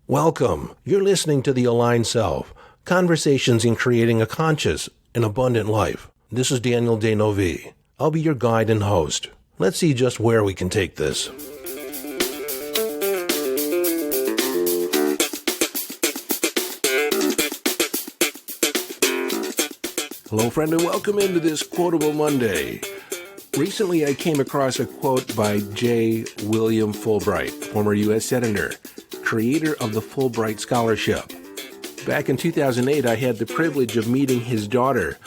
Welcome. You're listening to The Aligned Self, Conversations in Creating a Conscious and Abundant Life. This is Daniel Denovi. I'll be your guide and host. Let's see just where we can take this. Hello, friend, and welcome into this Quotable Monday. Recently, I came across a quote by William Fulbright, former U.S. Senator, creator of the Fulbright Scholarship. Back in 2008, I had the privilege of meeting his daughter,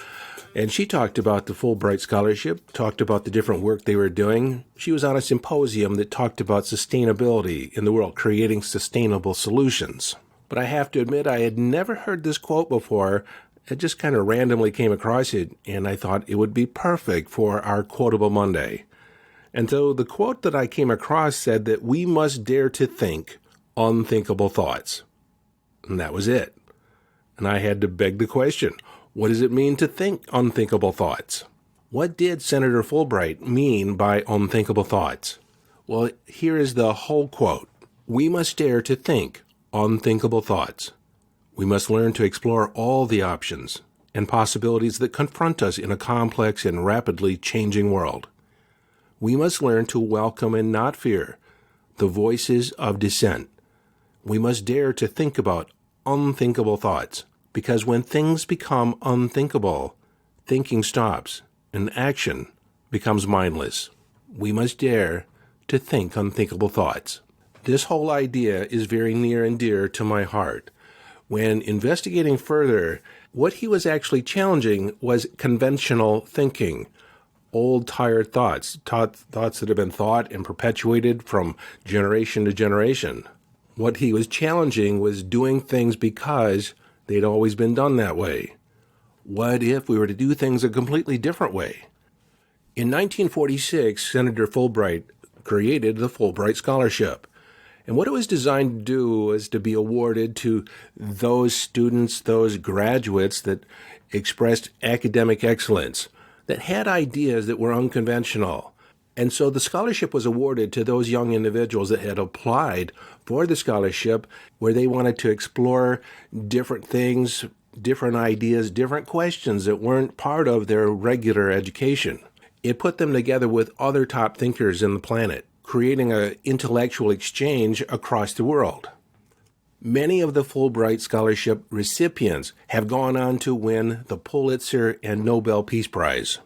and she talked about the Fulbright Scholarship, talked about the different work they were doing. She was on a symposium that talked about sustainability in the world, creating sustainable solutions. But I have to admit, I had never heard this quote before. I just kind of randomly came across it, and I thought it would be perfect for our Quotable Monday. And so the quote that I came across said that we must dare to think unthinkable thoughts. And that was it. And I had to beg the question, what does it mean to think unthinkable thoughts? What did Senator Fulbright mean by unthinkable thoughts? Well, here is the whole quote. We must dare to think unthinkable thoughts. We must learn to explore all the options and possibilities that confront us in a complex and rapidly changing world. We must learn to welcome and not fear the voices of dissent. We must dare to think about unthinkable thoughts, because when things become unthinkable, thinking stops and action becomes mindless. We must dare to think unthinkable thoughts. This whole idea is very near and dear to my heart. When investigating further, what he was actually challenging was conventional thinking, old, tired thoughts that have been thought and perpetuated from generation to generation. What he was challenging was doing things because they'd always been done that way. What if we were to do things a completely different way? In 1946, Senator Fulbright created the Fulbright Scholarship. And what it was designed to do was to be awarded to those students, those graduates that expressed academic excellence, that had ideas that were unconventional. And so the scholarship was awarded to those young individuals that had applied for the scholarship, where they wanted to explore different things, different ideas, different questions that weren't part of their regular education. It put them together with other top thinkers in the planet, creating an intellectual exchange across the world. Many of the Fulbright Scholarship recipients have gone on to win the Pulitzer and Nobel Peace Prize.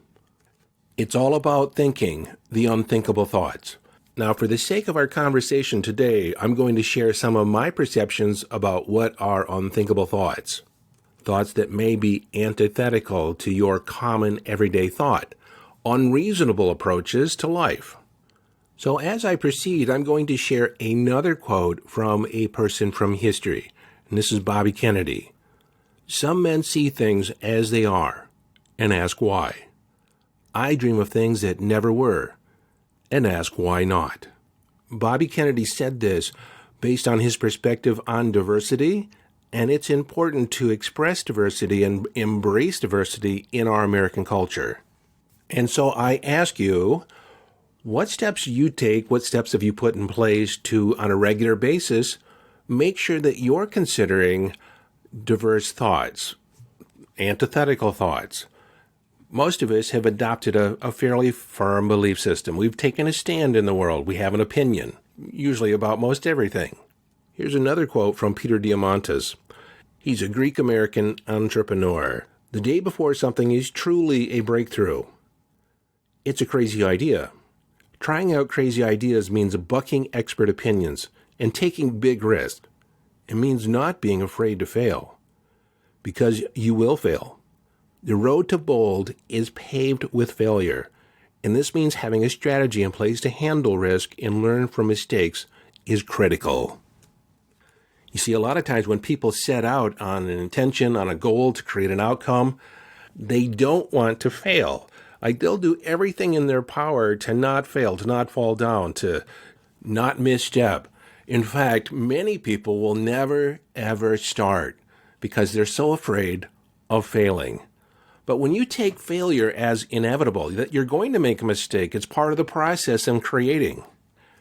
It's all about thinking the unthinkable thoughts. Now, for the sake of our conversation today, I'm going to share some of my perceptions about what are unthinkable thoughts. Thoughts that may be antithetical to your common everyday thought, unreasonable approaches to life. So as I proceed, I'm going to share another quote from a person from history, and this is Bobby Kennedy. Some men see things as they are and ask why. I dream of things that never were and ask why not. Bobby Kennedy said this based on his perspective on diversity, and it's important to express diversity and embrace diversity in our American culture. And so I ask you, what steps you take, what steps have you put in place to, on a regular basis, make sure that you're considering diverse thoughts, antithetical thoughts? Most of us have adopted a fairly firm belief system. We've taken a stand in the world. We have an opinion, usually about most everything. Here's another quote from Peter Diamandis. He's a Greek-American entrepreneur. The day before something is truly a breakthrough. It's a crazy idea. Trying out crazy ideas means bucking expert opinions and taking big risks. It means not being afraid to fail, because you will fail. The road to bold is paved with failure, and this means having a strategy in place to handle risk and learn from mistakes is critical. You see, a lot of times when people set out on an intention, on a goal to create an outcome, they don't want to fail. Like, they'll do everything in their power to not fail, to not fall down, to not misstep. In fact, many people will never, ever start because they're so afraid of failing. But when you take failure as inevitable, that you're going to make a mistake, it's part of the process in creating,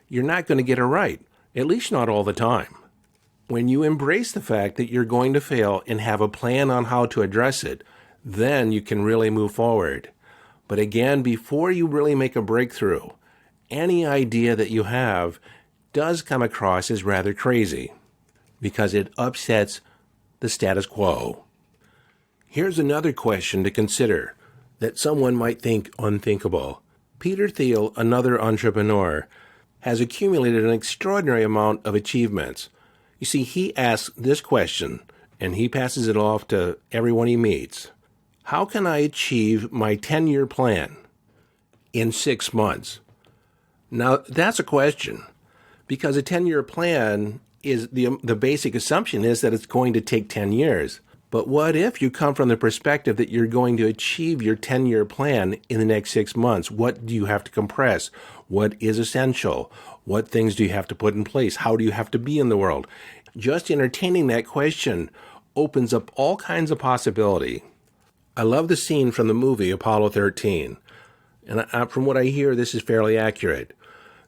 you're not going to get it right, at least not all the time. When you embrace the fact that you're going to fail and have a plan on how to address it, then you can really move forward. But again, before you really make a breakthrough, any idea that you have does come across as rather crazy because it upsets the status quo. Here's another question to consider that someone might think unthinkable. Peter Thiel, another entrepreneur, has accumulated an extraordinary amount of achievements. You see, he asks this question, and he passes it off to everyone he meets. How can I achieve my 10-year plan in 6 months? Now, that's a question, because a 10-year plan is the basic assumption is that it's going to take 10 years. But what if you come from the perspective that you're going to achieve your 10-year plan in the next 6 months? What do you have to compress? What is essential? What things do you have to put in place? How do you have to be in the world? Just entertaining that question opens up all kinds of possibility. I love the scene from the movie Apollo 13. And from what I hear, this is fairly accurate.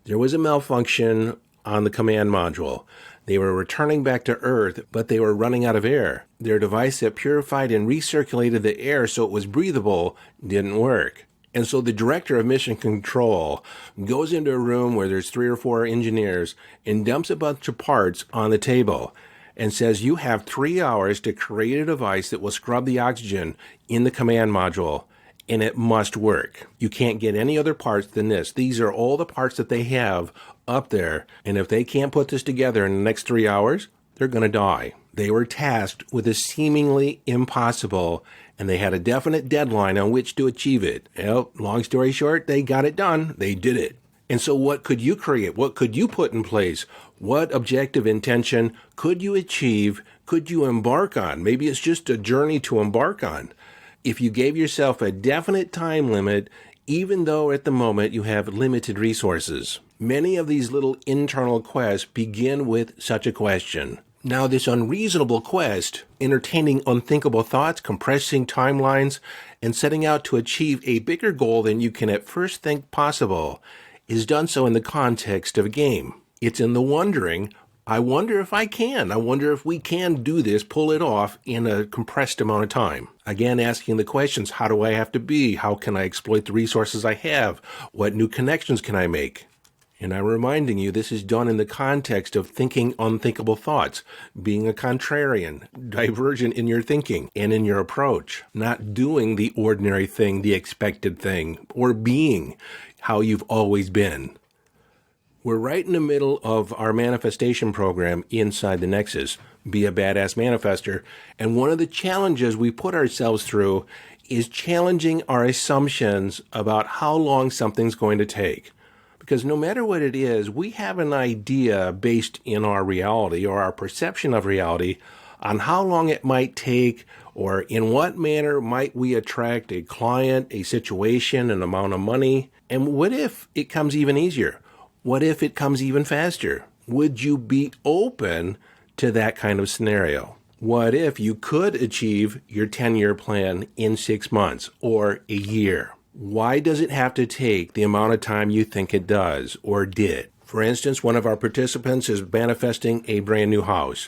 There was a malfunction on the command module. They were returning back to Earth, but they were running out of air. Their device that purified and recirculated the air so it was breathable didn't work. And so the director of mission control goes into a room where there's 3 or 4 engineers and dumps a bunch of parts on the table and says, you have 3 hours to create a device that will scrub the oxygen in the command module, and it must work. You can't get any other parts than this. These are all the parts that they have up there, and if they can't put this together in the next 3 hours, they're going to die. They were tasked with a seemingly impossible, and they had a definite deadline on which to achieve it. Well, long story short, they got it done. They did it. And so what could you create? What could you put in place? What objective intention could you achieve? Could you embark on? Maybe it's just a journey to embark on. If you gave yourself a definite time limit, even though at the moment you have limited resources. Many of these little internal quests begin with such a question. Now, this unreasonable quest, entertaining unthinkable thoughts, compressing timelines, and setting out to achieve a bigger goal than you can at first think possible, is done so in the context of a game. It's in the wondering, I wonder if I can. I wonder if we can do this, pull it off in a compressed amount of time. Again, asking the questions, how do I have to be? How can I exploit the resources I have? What new connections can I make? And I'm reminding you, this is done in the context of thinking unthinkable thoughts, being a contrarian, divergent in your thinking and in your approach, not doing the ordinary thing, the expected thing, or being how you've always been. We're right in the middle of our manifestation program inside the Nexus, Be a Badass Manifester, and one of the challenges we put ourselves through is challenging our assumptions about how long something's going to take. Because no matter what it is, we have an idea based in our reality or our perception of reality on how long it might take or in what manner might we attract a client, a situation, an amount of money. And what if it comes even easier? What if it comes even faster? Would you be open to that kind of scenario? What if you could achieve your 10-year plan in 6 months or a year? Why does it have to take the amount of time you think it does or did? For instance, one of our participants is manifesting a brand new house.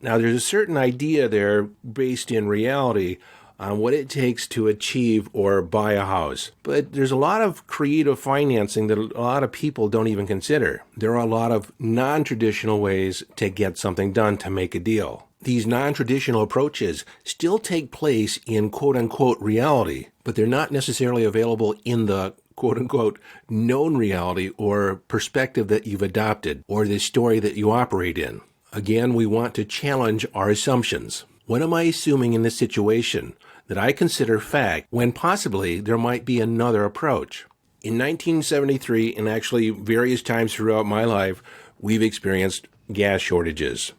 Now, there's a certain idea there based in reality on what it takes to achieve or buy a house. But there's a lot of creative financing that a lot of people don't even consider. There are a lot of non-traditional ways to get something done to make a deal. These non-traditional approaches still take place in quote-unquote reality, but they're not necessarily available in the quote-unquote known reality or perspective that you've adopted or the story that you operate in. Again, we want to challenge our assumptions. What am I assuming in this situation that I consider fact when possibly there might be another approach? In 1973, and actually various times throughout my life, we've experienced gas shortages.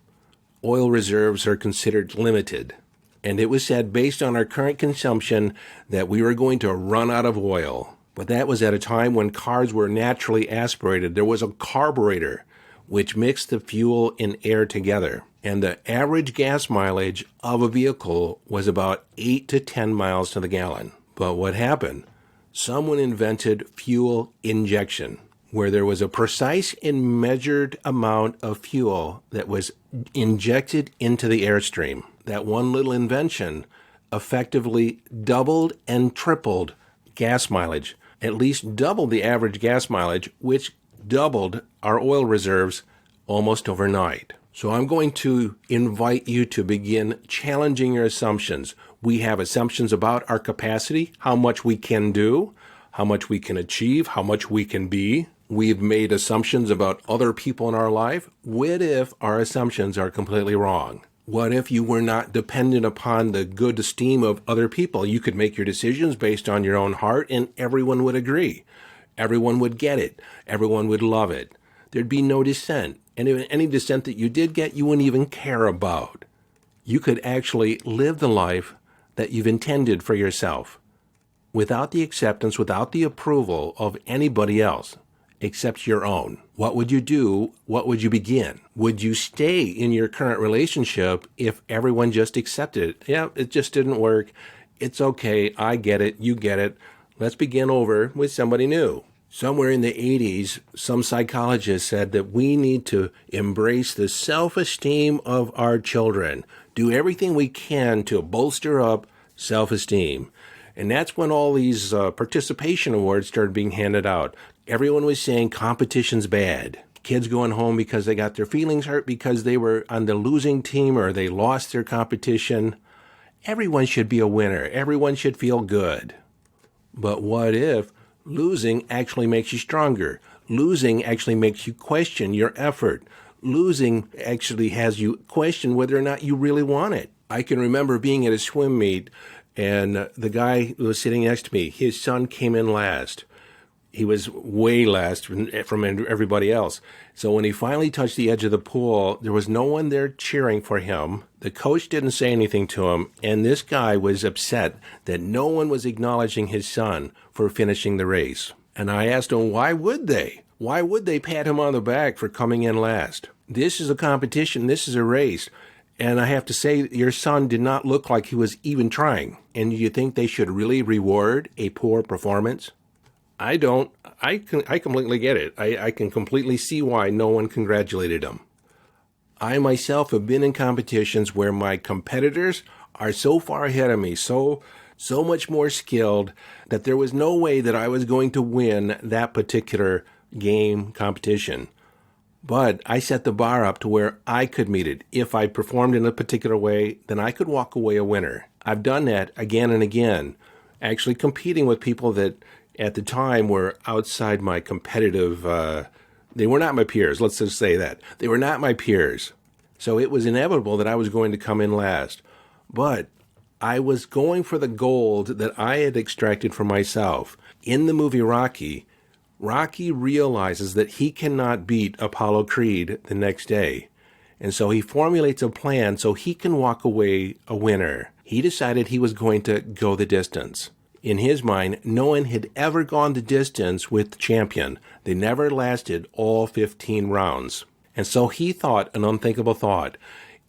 Oil reserves are considered limited. And it was said based on our current consumption that we were going to run out of oil. But that was at a time when cars were naturally aspirated. There was a carburetor which mixed the fuel and air together. And the average gas mileage of a vehicle was about 8 to 10 miles to the gallon. But what happened? Someone invented fuel injection. where there was a precise and measured amount of fuel that was injected into the airstream. That one little invention effectively doubled and tripled gas mileage, at least doubled the average gas mileage, which doubled our oil reserves almost overnight. So I'm going to invite you to begin challenging your assumptions. We have assumptions about our capacity, how much we can do, how much we can achieve, how much we can be. We've made assumptions about other people in our life. What if our assumptions are completely wrong? What if you were not dependent upon the good esteem of other people? You could make your decisions based on your own heart and everyone would agree. Everyone would get it. Everyone would love it. There'd be no dissent. And any dissent that you did get, you wouldn't even care about. You could actually live the life that you've intended for yourself without the acceptance, without the approval of anybody else except your own. What would you do? What would you begin? Would you stay in your current relationship if everyone just accepted it? Yeah, it just didn't work. It's okay. I get it. You get it. Let's begin over with somebody new. Somewhere in the 80s, some psychologists said that we need to embrace the self-esteem of our children, do everything we can to bolster up self-esteem. And that's when all these participation awards started being handed out. Everyone was saying competition's bad. Kids going home because they got their feelings hurt because they were on the losing team or they lost their competition. Everyone should be a winner. Everyone should feel good. But what if losing actually makes you stronger? Losing actually makes you question your effort. Losing actually has you question whether or not you really want it. I can remember being at a swim meet, and the guy who was sitting next to me, his son came in last. He was way last from everybody else. So when he finally touched the edge of the pool, there was no one there cheering for him. The coach didn't say anything to him, and this guy was upset that no one was acknowledging his son for finishing the race. And I asked him, why would they? Why would they pat him on the back for coming in last? This is a competition. This is a race. And I have to say, your son did not look like he was even trying. And you think they should really reward a poor performance? I don't. I completely get it. I can completely see why no one congratulated him. I myself have been in competitions where my competitors are so far ahead of me, so much more skilled, that there was no way that I was going to win that particular game competition. But I set the bar up to where I could meet it. If I performed in a particular way, then I could walk away a winner. I've done that again and again, actually competing with people that at the time were outside my competitive, they were not my peers, let's just say that. They were not my peers. So it was inevitable that I was going to come in last. But I was going for the gold that I had extracted for myself. In the movie Rocky, Rocky realizes that he cannot beat Apollo Creed the next day. And so he formulates a plan so he can walk away a winner. He decided he was going to go the distance. In his mind, no one had ever gone the distance with the champion. They never lasted all 15 rounds. And so he thought an unthinkable thought.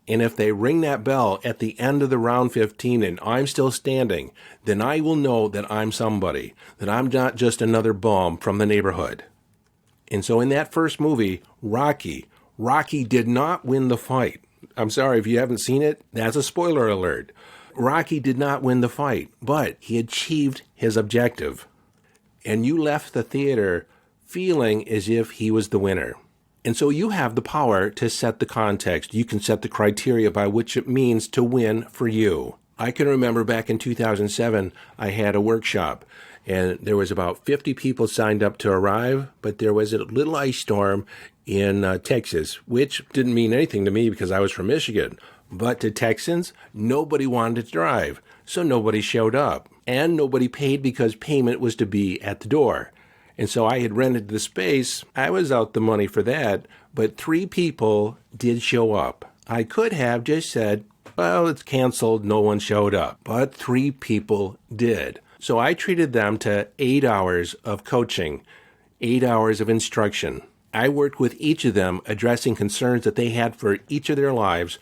And if they ring that bell at the end of the round 15 and I'm still standing, then I will know that I'm somebody, that I'm not just another bum from the neighborhood. And so in that first movie, Rocky did not win the fight. I'm sorry if you haven't seen it, that's a spoiler alert. Rocky did not win the fight, but he achieved his objective. And you left the theater feeling as if he was the winner. And so you have the power to set the context. You can set the criteria by which it means to win for you. I can remember back in 2007, I had a workshop, and there was about 50 people signed up to arrive, but there was a little ice storm in Texas, which didn't mean anything to me because I was from Michigan. But to Texans, nobody wanted to drive, so nobody showed up. And nobody paid because payment was to be at the door. And so I had rented the space. I was out the money for that, but 3 people did show up. I could have just said, well, it's canceled, no one showed up. But 3 people did. So I treated them to 8 hours of coaching, 8 hours of instruction. I worked with each of them, addressing concerns that they had for each of their lives,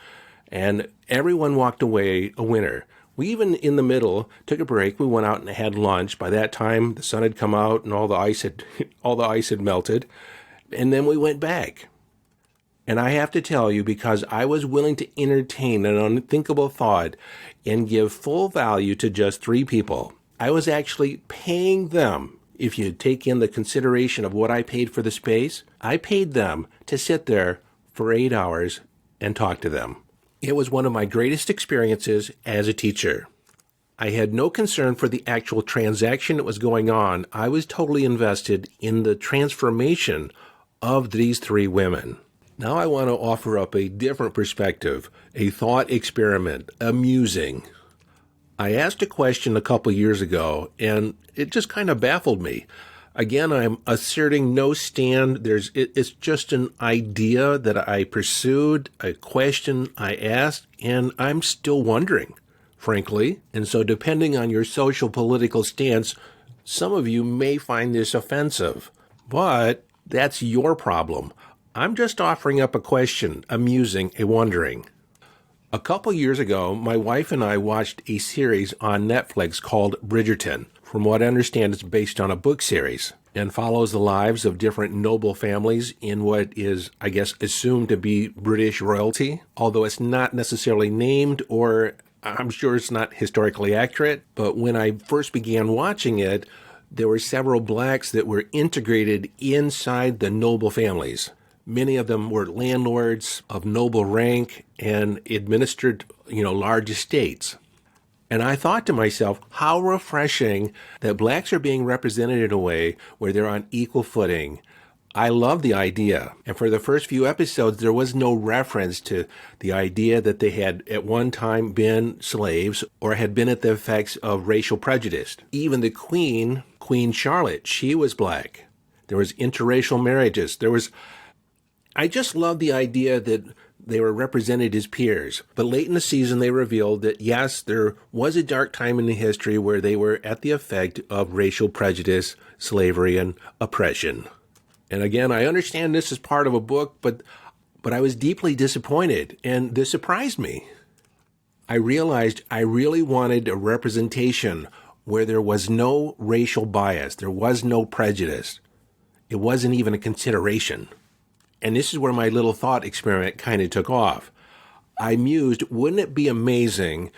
and everyone walked away a winner We even, in the middle, took a break. We went out and had lunch. By that time, the sun had come out and all the ice had melted. And then we went back. And I have to tell you, because I was willing to entertain an unthinkable thought and give full value to just 3 people, I was actually paying them. If you take in the consideration of what I paid for the space, I paid them to sit there for 8 hours and talk to them. It was one of my greatest experiences as a teacher. I had no concern for the actual transaction that was going on. I was totally invested in the transformation of these 3 women. Now I want to offer up a different perspective, a thought experiment, amusing. I asked a question a couple years ago, and it just kind of baffled me. Again, I'm asserting no stand. It's just an idea that I pursued, a question I asked, and I'm still wondering, frankly. And so depending on your social political stance, some of you may find this offensive, but that's your problem. I'm just offering up a question, amusing, a wondering. A couple years ago, my wife and I watched a series on Netflix called Bridgerton. From what I understand, it's based on a book series and follows the lives of different noble families in what is, I guess, assumed to be British royalty, although it's not necessarily named, or I'm sure it's not historically accurate. But when I first began watching it, there were several blacks that were integrated inside the noble families. Many of them were landlords of noble rank and administered, large estates. And I thought to myself, how refreshing that blacks are being represented in a way where they're on equal footing. I love the idea. And for the first few episodes, there was no reference to the idea that they had at one time been slaves or had been at the effects of racial prejudice. Even the Queen Charlotte, she was black. There was interracial marriages. I just love the idea that they were represented as peers. But late in the season, they revealed that, yes, there was a dark time in the history where they were at the effect of racial prejudice, slavery, and oppression. And again, I understand this is part of a book, but I was deeply disappointed, and this surprised me. I realized I really wanted a representation where there was no racial bias, there was no prejudice. It wasn't even a consideration. And this is where my little thought experiment kind of took off. I mused, wouldn't it be amazing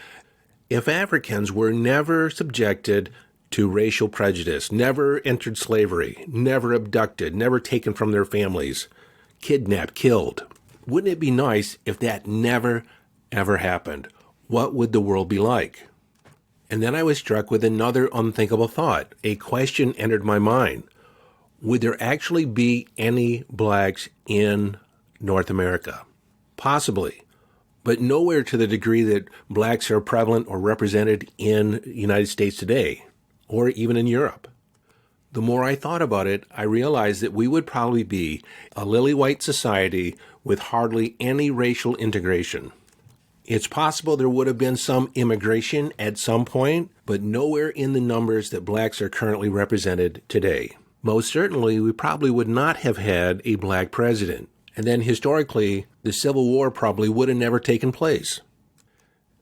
if Africans were never subjected to racial prejudice, never entered slavery, never abducted, never taken from their families, kidnapped, killed? Wouldn't it be nice if that never, ever happened? What would the world be like? And then I was struck with another unthinkable thought. A question entered my mind. Would there actually be any blacks in North America? Possibly, but nowhere to the degree that blacks are prevalent or represented in the United States today, or even in Europe. The more I thought about it, I realized that we would probably be a lily-white society with hardly any racial integration. It's possible there would have been some immigration at some point, but nowhere in the numbers that blacks are currently represented today. Most certainly, we probably would not have had a black president. And then historically, the Civil War probably would have never taken place.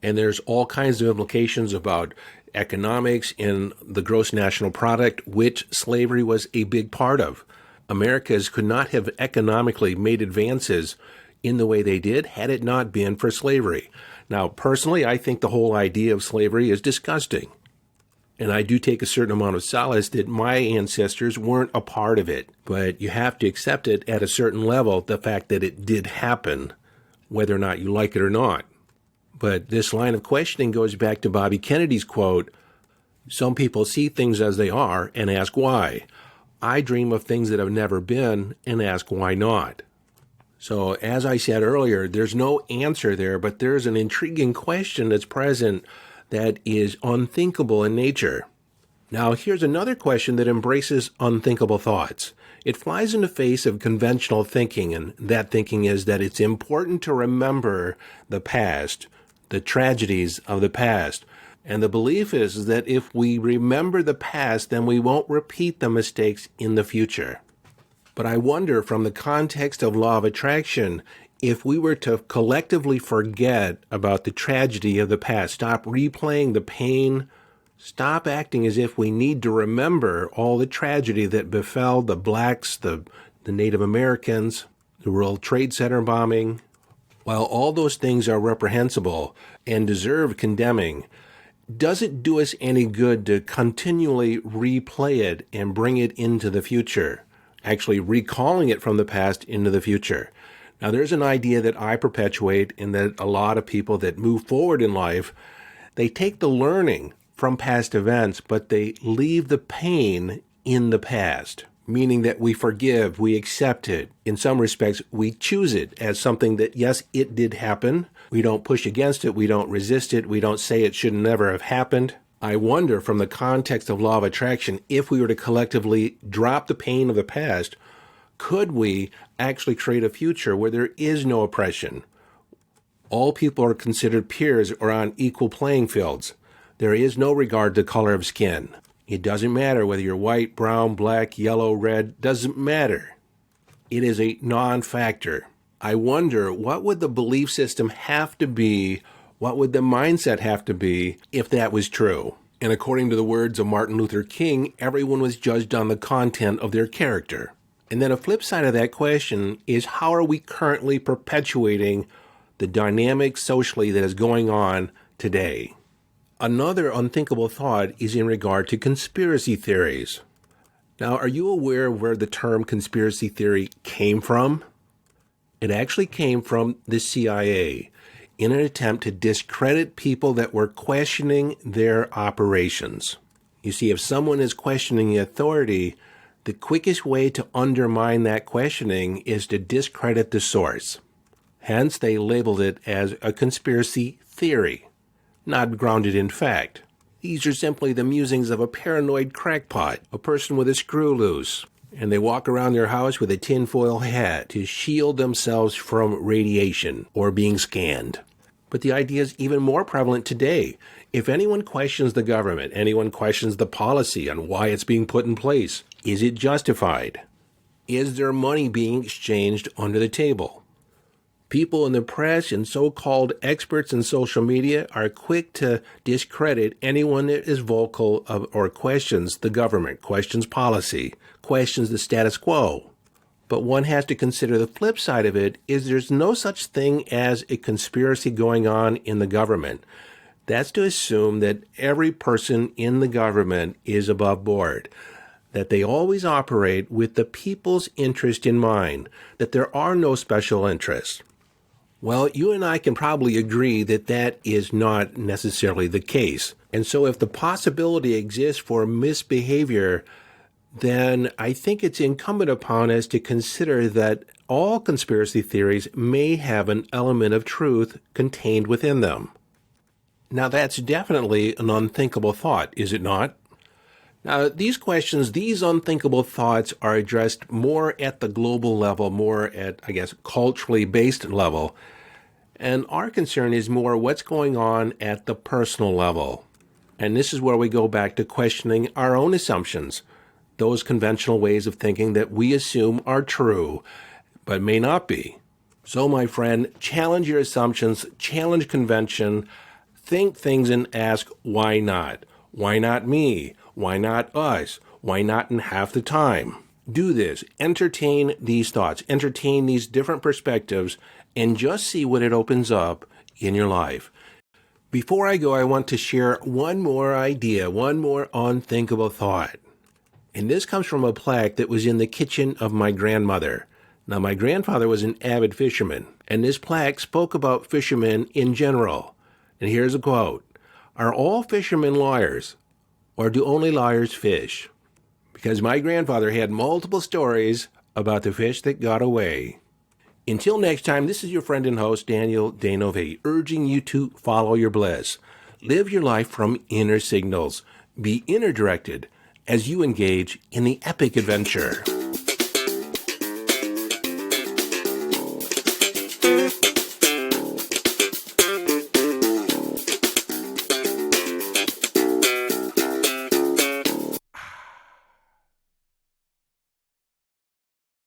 And there's all kinds of implications about economics and the gross national product, which slavery was a big part of. Americas could not have economically made advances in the way they did had it not been for slavery. Now, personally, I think the whole idea of slavery is disgusting. And I do take a certain amount of solace that my ancestors weren't a part of it. But you have to accept it at a certain level, the fact that it did happen, whether or not you like it or not. But this line of questioning goes back to Bobby Kennedy's quote, "Some people see things as they are and ask why. I dream of things that have never been and ask why not." So as I said earlier, there's no answer there, but there's an intriguing question that's present that is unthinkable in nature. Now, here's another question that embraces unthinkable thoughts. It flies in the face of conventional thinking, and that thinking is that it's important to remember the past, the tragedies of the past. And the belief is that if we remember the past, then we won't repeat the mistakes in the future. But I wonder, from the context of law of attraction, If we were to collectively forget about the tragedy of the past, stop replaying the pain, stop acting as if we need to remember all the tragedy that befell the blacks, the Native Americans, the World Trade Center bombing, while all those things are reprehensible and deserve condemning, does it do us any good to continually replay it and bring it into the future, actually recalling it from the past into the future? Now, there's an idea that I perpetuate and that a lot of people that move forward in life, they take the learning from past events, but they leave the pain in the past, meaning that we forgive, we accept it. In some respects, we choose it as something that, yes, it did happen. We don't push against it. We don't resist it. We don't say it should never have happened. I wonder, from the context of law of attraction, if we were to collectively drop the pain of the past, could we actually create a future where there is no oppression? All people are considered peers or on equal playing fields. There is no regard to color of skin. It doesn't matter whether you're white, brown, black, yellow, red, doesn't matter. It is a non-factor. I wonder, what would the belief system have to be, what would the mindset have to be if that was true? And according to the words of Martin Luther King, everyone was judged on the content of their character. And then a flip side of that question is, how are we currently perpetuating the dynamic socially that is going on today? Another unthinkable thought is in regard to conspiracy theories. Now, are you aware of where the term conspiracy theory came from? It actually came from the CIA in an attempt to discredit people that were questioning their operations. You see, if someone is questioning the authority, the quickest way to undermine that questioning is to discredit the source. Hence, they labeled it as a conspiracy theory, not grounded in fact. These are simply the musings of a paranoid crackpot, a person with a screw loose, and they walk around their house with a tinfoil hat to shield themselves from radiation or being scanned. But the idea is even more prevalent today. If anyone questions the government, anyone questions the policy on why it's being put in place, is it justified? Is there money being exchanged under the table? People in the press and so-called experts in social media are quick to discredit anyone that is vocal of, or questions the government, questions policy, questions the status quo. But one has to consider the flip side of it is there's no such thing as a conspiracy going on in the government. That's to assume that every person in the government is above board, that they always operate with the people's interest in mind, that there are no special interests. Well, you and I can probably agree that that is not necessarily the case. And so if the possibility exists for misbehavior, then I think it's incumbent upon us to consider that all conspiracy theories may have an element of truth contained within them. Now, that's definitely an unthinkable thought, is it not? Now, these questions, these unthinkable thoughts are addressed more at the global level, more at, I guess, culturally based level. And our concern is more what's going on at the personal level. And this is where we go back to questioning our own assumptions, those conventional ways of thinking that we assume are true, but may not be. So, my friend, challenge your assumptions, challenge convention, think things and ask, why not? Why not me? Why not us? Why not in half the time? Do this. Entertain these thoughts. Entertain these different perspectives and just see what it opens up in your life. Before I go, I want to share one more idea, one more unthinkable thought. And this comes from a plaque that was in the kitchen of my grandmother. Now, my grandfather was an avid fisherman, and this plaque spoke about fishermen in general. And here's a quote: "Are all fishermen liars, or do only liars fish?" Because my grandfather had multiple stories about the fish that got away. Until next time, this is your friend and host, Daniel Denove, urging you to follow your bliss. Live your life from inner signals. Be inner directed as you engage in the epic adventure.